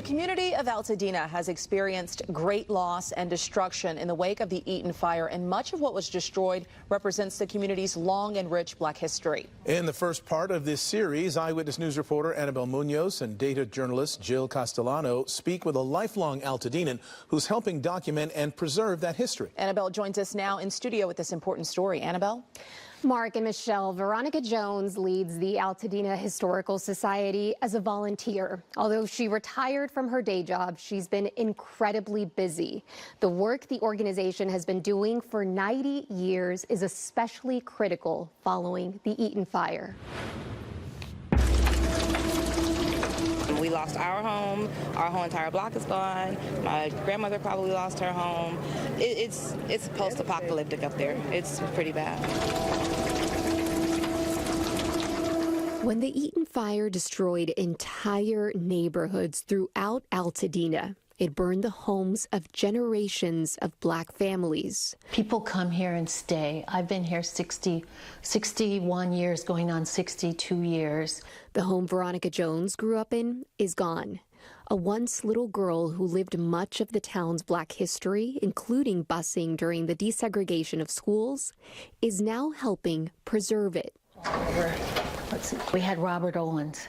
community of Altadena has experienced great loss and destruction in the wake of the Eaton Fire, and much of what was destroyed represents the community's long and rich black history. In the first part of this series, Eyewitness News reporter Annabelle Munoz and data journalist Jill Castellano speak with a lifelong Altadenan who's helping document and preserve that history. Annabelle joins us now in studio with this important story. Annabelle? Mark and Michelle, Veronica Jones leads the Altadena Historical Society as a volunteer. Although she retired from her day job, she's been incredibly busy. The work the organization has been doing for 90 years is especially critical following the Eaton Fire. We lost our home. Our whole entire block is gone. My grandmother probably lost her home. It's post-apocalyptic up there. It's pretty bad. When the Eaton Fire destroyed entire neighborhoods throughout Altadena, it burned the homes of generations of black families. People come here and stay. I've been here 61 years, going on 62 years. The home Veronica Jones grew up in is gone. A once little girl who lived much of the town's black history, including busing during the desegregation of schools, is now helping preserve it. Let's see. We had Robert Owens,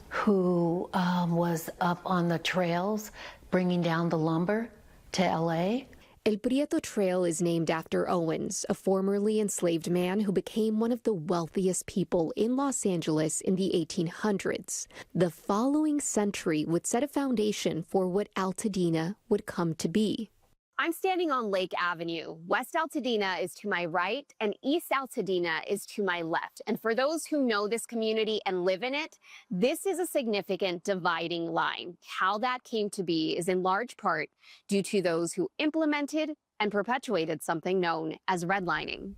who was up on the trails bringing down the lumber to L.A. El Prieto Trail is named after Owens, a formerly enslaved man who became one of the wealthiest people in Los Angeles in the 1800s. The following century would set a foundation for what Altadena would come to be. I'm standing on Lake Avenue. West Altadena is to my right and East Altadena is to my left. And for those who know this community and live in it, this is a significant dividing line. How that came to be is in large part due to those who implemented and perpetuated something known as redlining.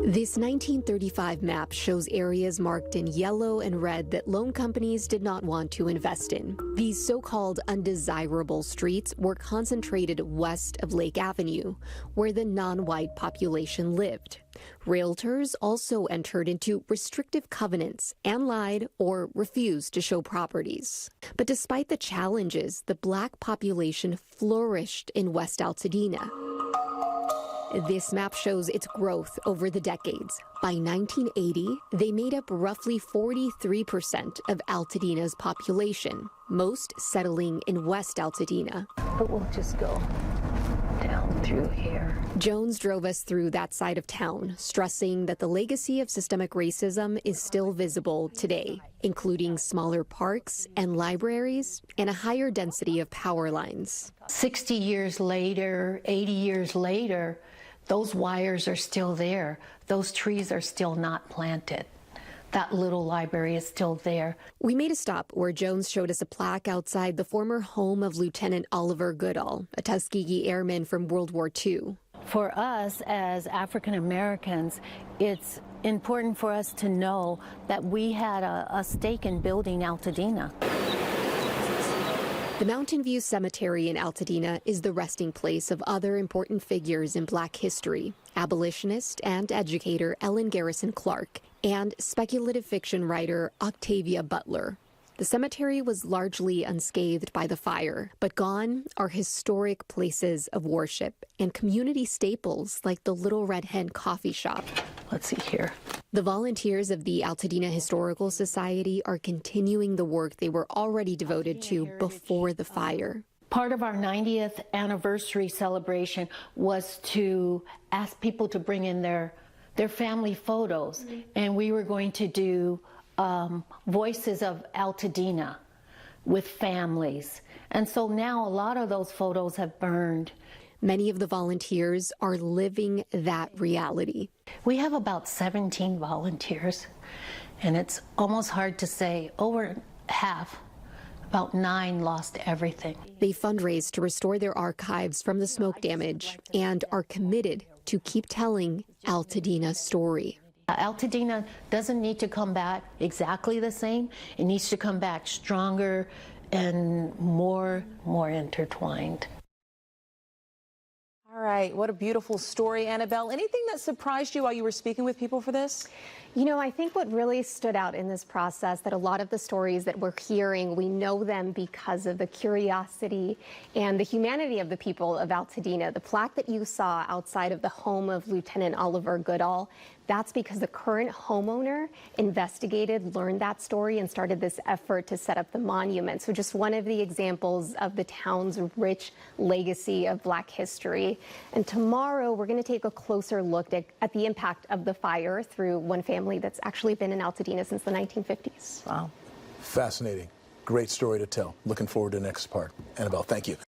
This 1935 map shows areas marked in yellow and red that loan companies did not want to invest in. These so-called undesirable streets were concentrated west of Lake Avenue, where the non-white population lived. Realtors also entered into restrictive covenants and lied or refused to show properties. But despite the challenges, the black population flourished in West Altadena. This map shows its growth over the decades. By 1980, they made up roughly 43% of Altadena's population, most settling in West Altadena. But we'll just go down through here. Jones drove us through that side of town, stressing that the legacy of systemic racism is still visible today, including smaller parks and libraries and a higher density of power lines. 60 years later, 80 years later, those wires are still there. Those trees are still not planted. That little library is still there. We made a stop where Jones showed us a plaque outside the former home of Lieutenant Oliver Goodall, a Tuskegee airman from World War II. For us as African Americans, it's important for us to know that we had a stake in building Altadena. The Mountain View Cemetery in Altadena is the resting place of other important figures in black history, abolitionist and educator Ellen Garrison Clark, and speculative fiction writer Octavia Butler. The cemetery was largely unscathed by the fire, but gone are historic places of worship and community staples like the Little Red Hen coffee shop. Let's see here. The volunteers of the Altadena Historical Society are continuing the work they were already devoted to before the fire. Part of our 90th anniversary celebration was to ask people to bring in their family photos, and we were going to do Voices of Altadena with families. And so now a lot of those photos have burned. Many of the volunteers are living that reality. We have about 17 volunteers, and it's almost hard to say over half, about 9 lost everything. They fundraise to restore their archives from the smoke damage and are committed to keep telling Altadena's story. Altadena doesn't need to come back exactly the same. It needs to come back stronger and more intertwined. All right, what a beautiful story, Annabelle. Anything that surprised you while you were speaking with people for this? You know, I think what really stood out in this process, that a lot of the stories that we're hearing, we know them because of the curiosity and the humanity of the people of Altadena. The plaque that you saw outside of the home of Lieutenant Oliver Goodall, that's because the current homeowner investigated, learned that story, and started this effort to set up the monument. So just one of the examples of the town's rich legacy of Black history. And tomorrow, we're going to take a closer look at the impact of the fire through one family that's actually been in Altadena since the 1950s. Wow. Fascinating. Great story to tell. Looking forward to the next part. Annabelle, thank you.